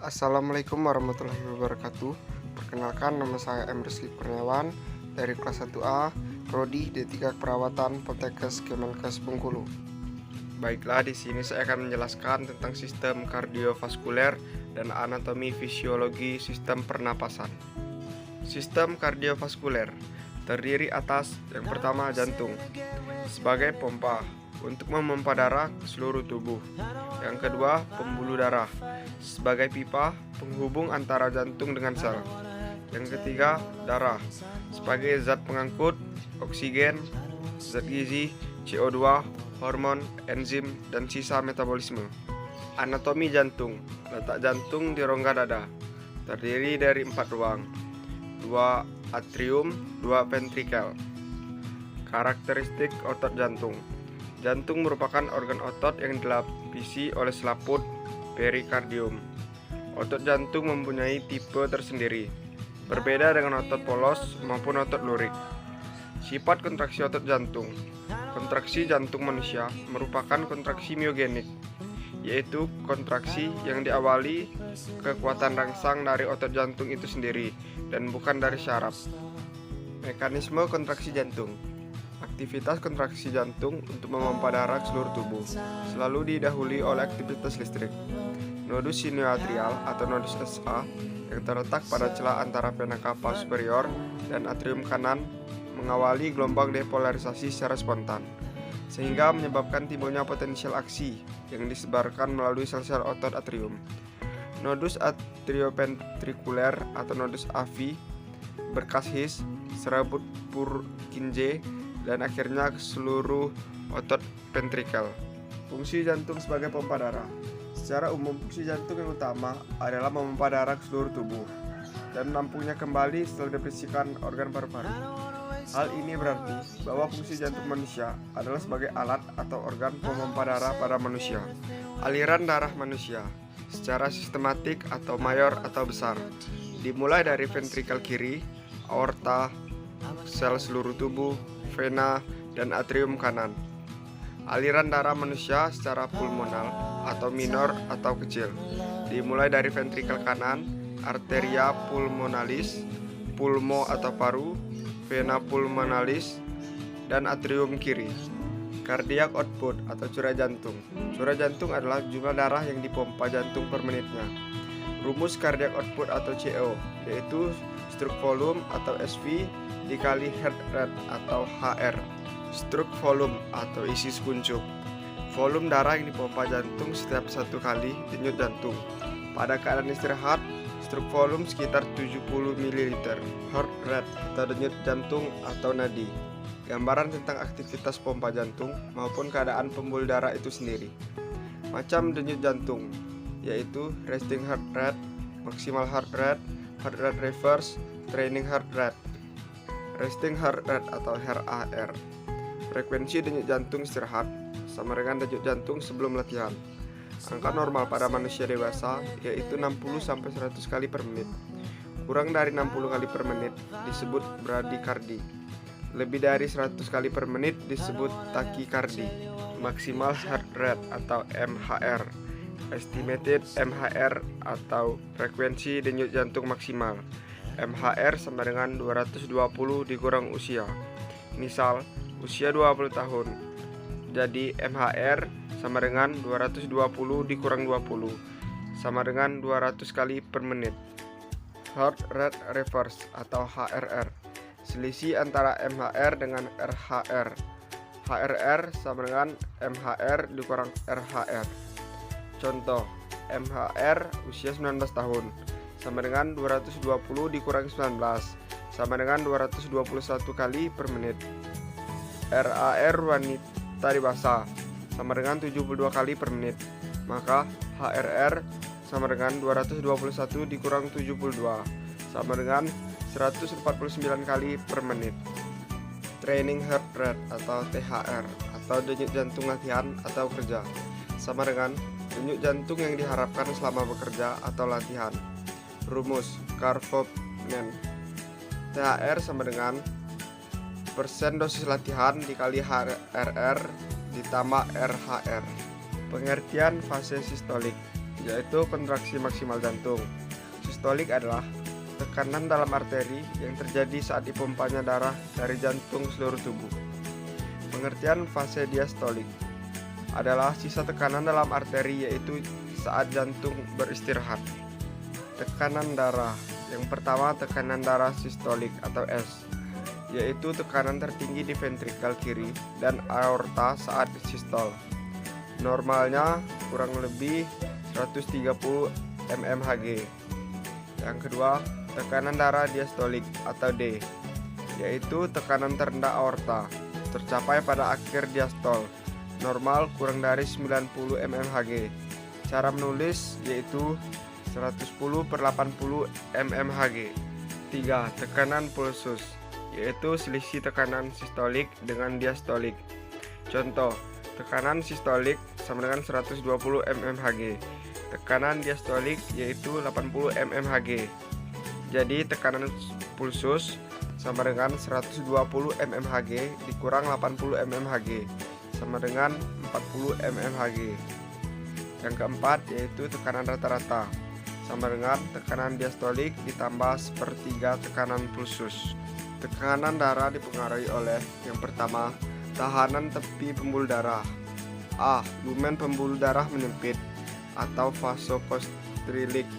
Assalamualaikum warahmatullahi wabarakatuh. Perkenalkan, nama saya M. Rizky Kurniawan dari kelas 1A, Prodi D3 Keperawatan Poltekkes Kemenkes Bengkulu. Baiklah, di sini saya akan menjelaskan tentang sistem kardiovaskuler dan anatomi fisiologi sistem pernapasan. Sistem kardiovaskuler terdiri atas yang pertama jantung sebagai pompa untuk memompa darah ke seluruh tubuh. Yang kedua, pembuluh darah sebagai pipa penghubung antara jantung dengan sel. Yang ketiga, darah sebagai zat pengangkut oksigen, zat gizi, CO2, hormon, enzim, dan sisa metabolisme. Anatomi jantung. Letak jantung di rongga dada. Terdiri dari 4 ruang, 2 atrium, 2 ventrikel. Karakteristik otot jantung. Jantung merupakan organ otot yang dilapisi oleh selaput perikardium. Otot jantung mempunyai tipe tersendiri, berbeda dengan otot polos maupun otot lurik. Sifat kontraksi otot jantung. Kontraksi jantung manusia merupakan kontraksi miogenik, yaitu kontraksi yang diawali kekuatan rangsang dari otot jantung itu sendiri dan bukan dari syaraf. Mekanisme kontraksi jantung. Aktivitas kontraksi jantung untuk memompa darah ke seluruh tubuh selalu didahului oleh aktivitas listrik. Nodus sinoatrial atau nodus SA yang terletak pada celah antara vena cava superior dan atrium kanan mengawali gelombang depolarisasi secara spontan, sehingga menyebabkan timbulnya potensial aksi yang disebarkan melalui sel-sel otot atrium. Nodus atrioventrikuler atau nodus AV berkas His, serabut Purkinje, dan akhirnya ke seluruh otot ventrikel. Fungsi jantung sebagai pompa darah. Secara umum, fungsi jantung yang utama adalah memompa darah ke seluruh tubuh dan menampungnya kembali setelah dibersihkan organ paru-paru. Hal ini berarti bahwa fungsi jantung manusia adalah sebagai alat atau organ pemompa darah pada manusia. Aliran darah manusia secara sistematik atau mayor atau besar dimulai dari ventrikel kiri, aorta, sel seluruh tubuh, vena, dan atrium kanan. Aliran darah manusia secara pulmonal atau minor atau kecil dimulai dari ventrikel kanan, arteria pulmonalis, pulmo atau paru, vena pulmonalis, dan atrium kiri. Cardiac output atau curah jantung. Curah jantung adalah jumlah darah yang dipompa jantung per menitnya. Rumus cardiac output atau CO yaitu stroke volume atau SV dikali heart rate atau HR. Stroke volume atau isi sekuncuk. Volume darah yang dipompa jantung setiap 1 kali denyut jantung. Pada keadaan istirahat, stroke volume sekitar 70 ml. Heart rate atau denyut jantung atau nadi. Gambaran tentang aktivitas pompa jantung maupun keadaan pembuluh darah itu sendiri. Macam denyut jantung yaitu resting heart rate, maximal heart rate reverse, training heart rate. Resting heart rate atau RAR. Frekuensi denyut jantung istirahat sama dengan denyut jantung sebelum latihan. Angka normal pada manusia dewasa yaitu 60-100 kali per menit. Kurang dari 60 kali per menit disebut bradikardi. Lebih dari 100 kali per menit disebut takikardi. Maximal heart rate atau MHR. Estimated MHR atau frekuensi denyut jantung maksimal. MHR sama dengan 220 dikurang usia. Misal, usia 20 tahun. Jadi MHR sama dengan 220 dikurang 20 sama dengan 200 kali per menit. Heart rate reverse atau HRR. Selisih antara MHR dengan RHR. HRR sama dengan MHR dikurang RHR. Contoh, MHR usia 19 tahun sama dengan 220 dikurang 19 sama dengan 221 kali per menit. RAR wanita dewasa sama dengan 72 kali per menit. Maka HRR sama dengan 221 dikurang 72 sama dengan 149 kali per menit. Training heart rate atau THR atau denyut jantung latihan atau kerja sama dengan denyut jantung yang diharapkan selama bekerja atau latihan. Rumus Karpov-Nen. THR sama dengan persen dosis latihan dikali HRR ditambah RHR. Pengertian fase sistolik. yaitu kontraksi maksimal jantung. Sistolik adalah tekanan dalam arteri yang terjadi saat dipompanya darah dari jantung seluruh tubuh. Pengertian fase diastolik adalah sisa tekanan dalam arteri, yaitu saat jantung beristirahat. Tekanan darah. Yang pertama, tekanan darah sistolik atau S, yaitu tekanan tertinggi di ventrikel kiri dan aorta saat sistol. Normalnya kurang lebih 130 mmHg. Yang kedua, tekanan darah diastolik atau D, yaitu tekanan terendah aorta, tercapai pada akhir diastol. Normal kurang dari 90 mmHg. Cara menulis yaitu 110/80 mmHg. 3. Tekanan pulsus, yaitu selisih tekanan sistolik dengan diastolik. Contoh, tekanan sistolik sama dengan 120 mmHg. Tekanan diastolik yaitu 80 mmHg. Jadi tekanan pulsus sama dengan 120 mmHg dikurang 80 mmHg sama dengan 40 mmHg. Yang keempat yaitu tekanan rata-rata sama dengan tekanan diastolik ditambah sepertiga tekanan pulsus. Tekanan darah dipengaruhi oleh yang pertama, tahanan tepi pembuluh darah. A. Lumen pembuluh darah menyempit atau vasokonstrilik,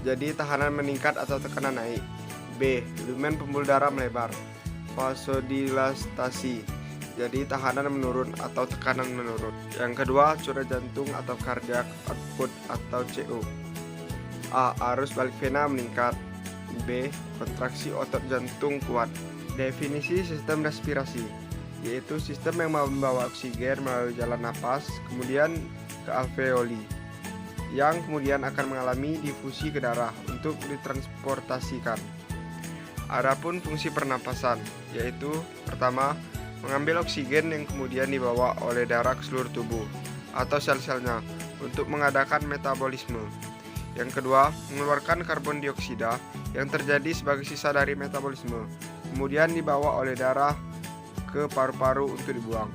jadi tahanan meningkat atau tekanan naik. B. Lumen pembuluh darah melebar, vasodilastasi, jadi tahanan menurun atau tekanan menurun. Yang kedua, curah jantung atau cardiac output atau CO. A. Arus balik vena meningkat. B. Kontraksi otot jantung kuat. Definisi sistem respirasi, yaitu sistem yang membawa oksigen melalui jalan napas kemudian ke alveoli, yang kemudian akan mengalami difusi ke darah untuk ditransportasikan. Adapun fungsi pernapasan, yaitu pertama, mengambil oksigen yang kemudian dibawa oleh darah ke seluruh tubuh atau sel-selnya untuk mengadakan metabolisme. Yang kedua, mengeluarkan karbon dioksida yang terjadi sebagai sisa dari metabolisme, kemudian dibawa oleh darah ke paru-paru untuk dibuang.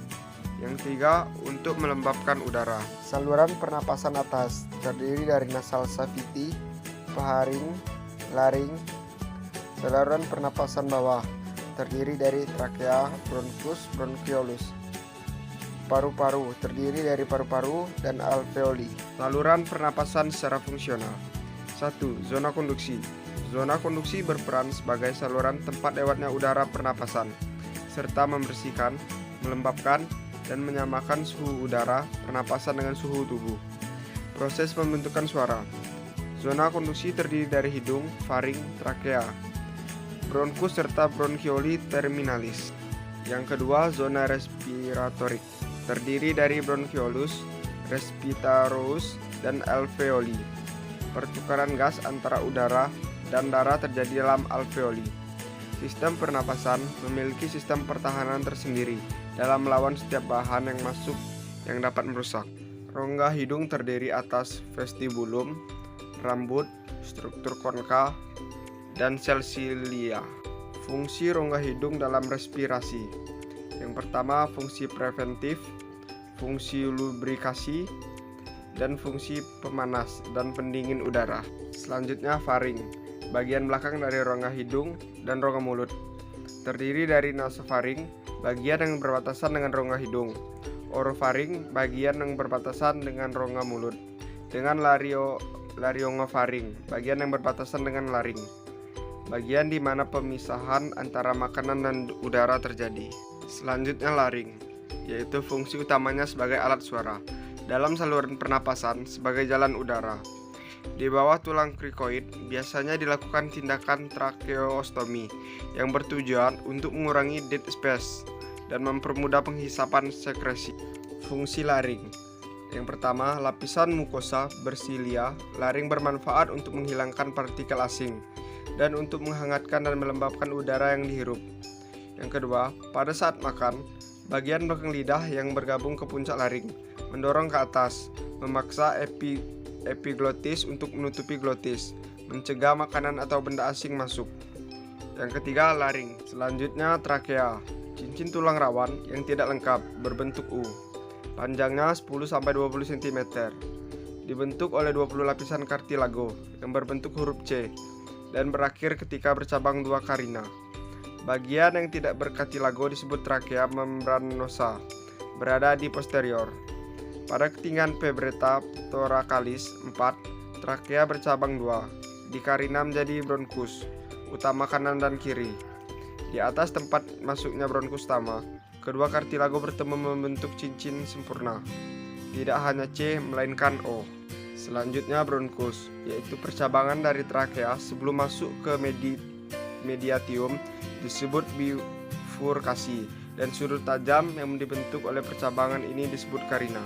Yang ketiga, untuk melembabkan udara. Saluran pernapasan atas terdiri dari nasal cavity, paharing, laring. Saluran pernapasan bawah terdiri dari trakea, bronkus, bronkiolus. Paru-paru terdiri dari paru-paru dan alveoli. Saluran pernapasan secara fungsional. 1. Zona konduksi. Zona konduksi berperan sebagai saluran tempat lewatnya udara pernapasan, serta membersihkan, melembabkan, dan menyamakan suhu udara pernapasan dengan suhu tubuh. Proses pembentukan suara. Zona konduksi terdiri dari hidung, faring, trakea, bronkus serta bronkioli terminalis. Yang kedua, zona respiratorik terdiri dari bronkiolus, respiratoreus, dan alveoli. Pertukaran gas antara udara dan darah terjadi dalam alveoli. Sistem pernapasan memiliki sistem pertahanan tersendiri dalam melawan setiap bahan yang masuk yang dapat merusak. Rongga hidung terdiri atas vestibulum, rambut, struktur konka, dan sel silia. Fungsi rongga hidung dalam respirasi. Yang pertama, fungsi preventif, fungsi lubrikasi, dan fungsi pemanas dan pendingin udara. Selanjutnya, faring, bagian belakang dari rongga hidung dan rongga mulut. Terdiri dari nasofaring, bagian yang berbatasan dengan rongga hidung, orofaring, bagian yang berbatasan dengan rongga mulut, dengan laryngofaring, bagian yang berbatasan dengan laring, bagian di mana pemisahan antara makanan dan udara terjadi. Selanjutnya laring, yaitu fungsi utamanya sebagai alat suara dalam saluran pernapasan sebagai jalan udara. Di bawah tulang krikoid biasanya dilakukan tindakan tracheostomi yang bertujuan untuk mengurangi dead space dan mempermudah penghisapan sekresi. Fungsi laring. Yang pertama, lapisan mukosa bersilia. Laring bermanfaat untuk menghilangkan partikel asing dan untuk menghangatkan dan melembabkan udara yang dihirup. Yang kedua, pada saat makan, bagian belakang lidah yang bergabung ke puncak laring mendorong ke atas, memaksa epiglotis untuk menutupi glotis, mencegah makanan atau benda asing masuk. Yang ketiga, laring. Selanjutnya, trakea, cincin tulang rawan yang tidak lengkap, berbentuk U. Panjangnya 10-20 cm. dibentuk oleh 20 lapisan kartilago yang berbentuk huruf C dan berakhir ketika bercabang 2 karina. Bagian yang tidak berkartilago disebut trakea membranosa, berada di posterior. Pada ketinggian Pebretta thoracalis 4, trakea bercabang 2, di karina menjadi bronkus utama kanan dan kiri. Di atas tempat masuknya bronkus utama, kedua kartilago bertemu membentuk cincin sempurna. Tidak hanya C, melainkan O. Selanjutnya bronkus, yaitu percabangan dari trakea sebelum masuk ke mediatium, disebut bifurkasi, dan sudut tajam yang dibentuk oleh percabangan ini disebut karina.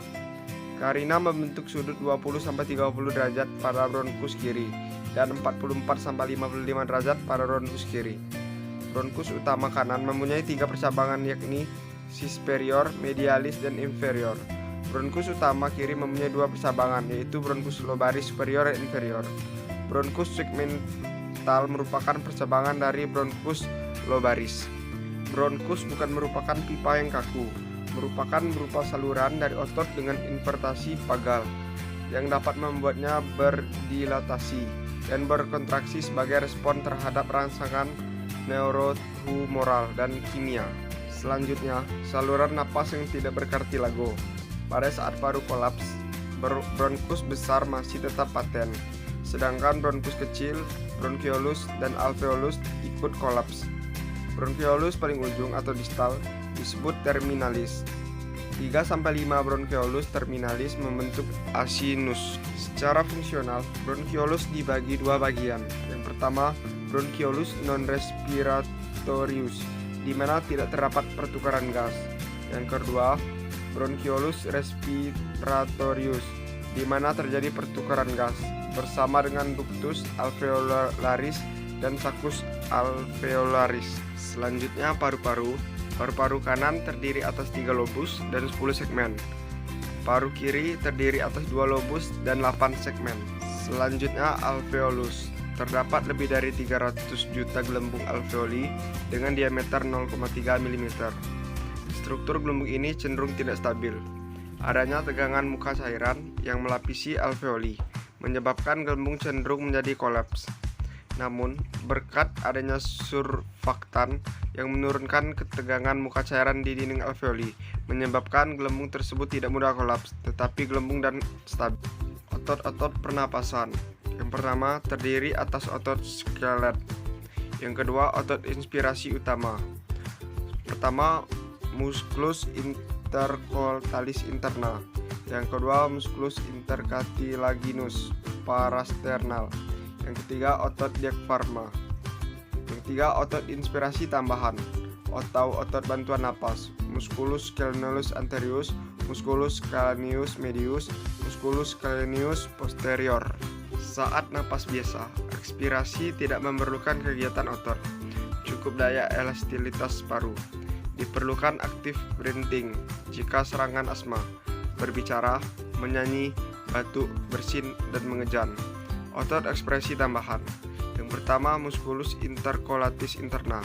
Karina membentuk sudut 20-30 derajat pada bronkus kiri dan 44-55 derajat pada bronkus kiri. Bronkus utama kanan mempunyai 3 percabangan, yakni superior, medialis, dan inferior. Bronkus utama kiri mempunyai 2 percabangan, yaitu bronkus lobaris superior dan inferior. Bronkus segmental merupakan percabangan dari bronkus lobaris. Bronkus bukan merupakan pipa yang kaku, merupakan berupa saluran dari otot dengan invertasi pagal yang dapat membuatnya berdilatasi dan berkontraksi sebagai respon terhadap rangsangan neurohumoral dan kimia. Selanjutnya, saluran napas yang tidak berkartilago. Pada saat paru kolaps, bronkus besar masih tetap paten, sedangkan bronkus kecil, bronkiolus, dan alveolus ikut kolaps. Bronkiolus paling ujung atau distal disebut terminalis. 3-5 bronkiolus terminalis membentuk asinus. Secara fungsional, bronkiolus dibagi 2 bagian. Yang pertama, bronkiolus non-respiratorius, di mana tidak terdapat pertukaran gas. Yang kedua, bronkiolus respiratorius, di mana terjadi pertukaran gas bersama dengan ductus alveolaris dan saccus alveolaris. Selanjutnya paru-paru. Paru-paru kanan terdiri atas 3 lobus dan 10 segmen. Paru kiri terdiri atas 2 lobus dan 8 segmen. Selanjutnya alveolus. Terdapat lebih dari 300 juta gelembung alveoli dengan diameter 0,3 mm. Struktur gelembung ini cenderung tidak stabil. Adanya tegangan muka cairan yang melapisi alveoli menyebabkan gelembung cenderung menjadi kolaps. Namun, berkat adanya surfaktan yang menurunkan ketegangan muka cairan di dinding alveoli menyebabkan gelembung tersebut tidak mudah kolaps, tetapi gelembung dan stabil. Otot-otot pernapasan. Yang pertama terdiri atas otot skelet. Yang kedua otot inspirasi utama. Pertama musculus intercolaris interna. Yang kedua musculus intercartilaginus parasternal. Yang ketiga otot diafragma. Yang ketiga otot inspirasi tambahan atau otot bantuan napas, musculus scalenus anterius, musculus scalenius medius, musculus scalenius posterior. Saat napas biasa, ekspirasi tidak memerlukan kegiatan otot, cukup daya elastisitas paru. Diperlukan aktif breathing jika serangan asma, berbicara, menyanyi, batuk, bersin, dan mengejan. Otot ekspresi tambahan. Yang pertama musculus intercolaris interna.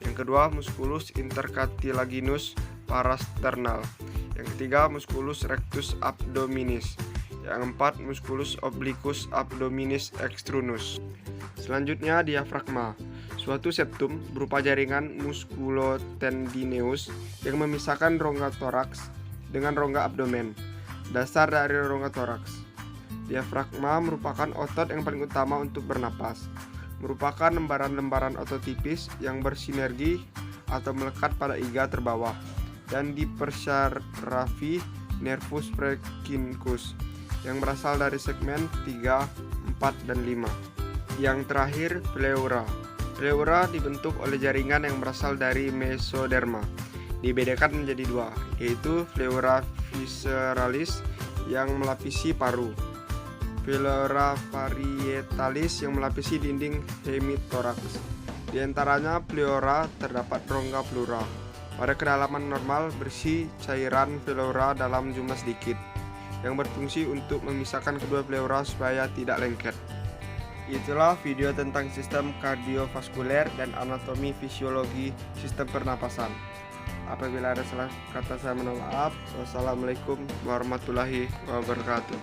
Yang kedua musculus intercartilaginus parasternal. Yang ketiga musculus rectus abdominis. Yang keempat musculus obliquus abdominis externus. Selanjutnya diafragma, suatu septum berupa jaringan musculotendineus yang memisahkan rongga toraks dengan rongga abdomen. Dasar dari rongga toraks. Diafragma merupakan otot yang paling utama untuk bernapas. Merupakan lembaran-lembaran otot tipis yang bersinergi atau melekat pada iga terbawah dan dipersyarafi nervus praequincus yang berasal dari segmen 3, 4, dan 5. Yang terakhir, pleura. Pleura dibentuk oleh jaringan yang berasal dari mesoderma. Dibedakan menjadi 2, yaitu pleura visceralis yang melapisi paru, pleura parietalis yang melapisi dinding hemitoraks. Di antaranya pleura terdapat rongga pleura. Pada kedalaman normal bersih cairan pleura dalam jumlah sedikit yang berfungsi untuk memisahkan kedua pleura supaya tidak lengket. Itulah video tentang sistem kardiovaskuler dan anatomi fisiologi sistem pernapasan. Apabila ada salah kata saya mohon maaf. Wassalamualaikum warahmatullahi wabarakatuh.